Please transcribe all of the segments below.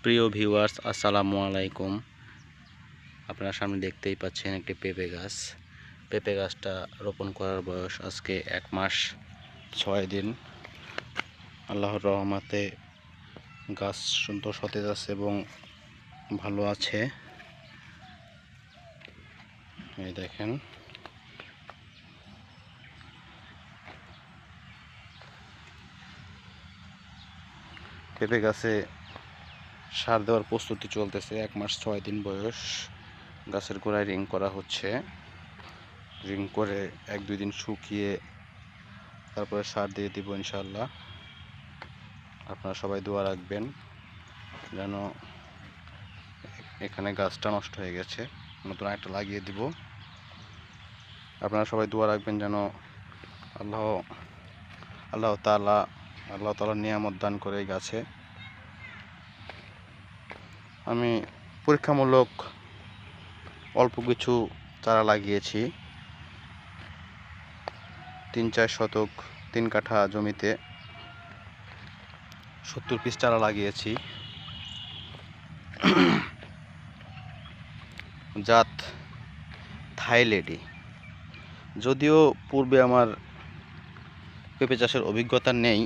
প্রিয় ভিউয়ার্স, আসসালামু আলাইকুম। আপনারা সামনে দেখতেই পাচ্ছেন একটি পেঁপে গাছ। পেঁপে গাছটা রোপণ করার বয়স আজকে 1 মাস 6 দিন। আল্লাহর রহমতে গাছ সুন্দর সতেজ আছে এবং ভালো আছে। এই দেখেন, পেঁপে গাছে সার দেওয়ার প্রস্তুতি চলতেছে। 1 মাস 6 দিন বয়স। গাছের গোড়ায় রিং করা হচ্ছে। রিং করে 1-2 দিন শুকিয়ে তারপরে সার দিয়ে দিব ইনশাআল্লাহ। আপনারা সবাই দোয়া রাখবেন যেন, এখানে গাছটা নষ্ট হয়ে গেছে, নতুন একটা লাগিয়ে দিব। আপনারা সবাই দোয়া রাখবেন যেন আল্লাহ তাআলা নিয়ামত দান করে এই গাছে। আমি পরীক্ষামূলক অল্প কিছু চারা লাগিয়েছি। 3-4 শতক 3 কাঠা জমিতে 70 পিস চারা লাগিয়েছি। জাত থাইলেডি। যদিও পূর্বে আমার পেঁপে চাষের অভিজ্ঞতা নেই,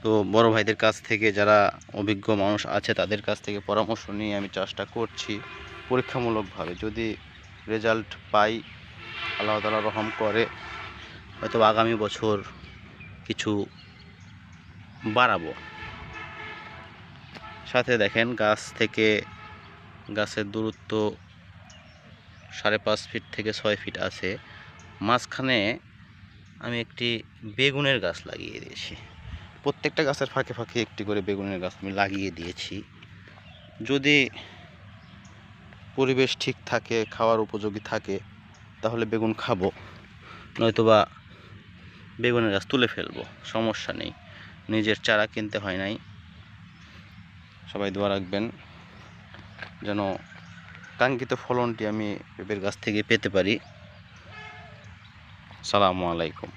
তো বড় ভাইদের কাছ থেকে, যারা অভিজ্ঞ মানুষ আছে তাদের কাছ থেকে পরামর্শ নিয়ে আমি চাষটা করছি পরীক্ষামূলকভাবে। যদি রেজাল্ট পাই, আল্লাহ তাআলা রহম করে, হয়তো আগামী বছর কিছু বাড়াবো। সাথে দেখেন, গাছ থেকে গাছের দূরত্ব 5.5 ফিট থেকে 6 ফিট আছে। মাঝখানে আমি একটি বেগুনের গাছ লাগিয়ে দিয়েছি। প্রত্যেকটা গাছের ফাঁকে ফাঁকে একটি করে বেগুনের গাছ আমি লাগিয়ে দিয়েছি। যদি পরিবেশ ঠিক থাকে, খাওয়ার উপযোগী থাকে, তাহলে বেগুন খাবো, নয়তোবা বেগুনের গাছ তুলে ফেলবো, সমস্যা নেই। নিজের চারা কিনতে হয় নাই। সবাই দোয়া রাখবেন যেন কাঙ্ক্ষিত ফলনটি আমি পেঁপের গাছ থেকে পেতে পারি। আসসালামু আলাইকুম।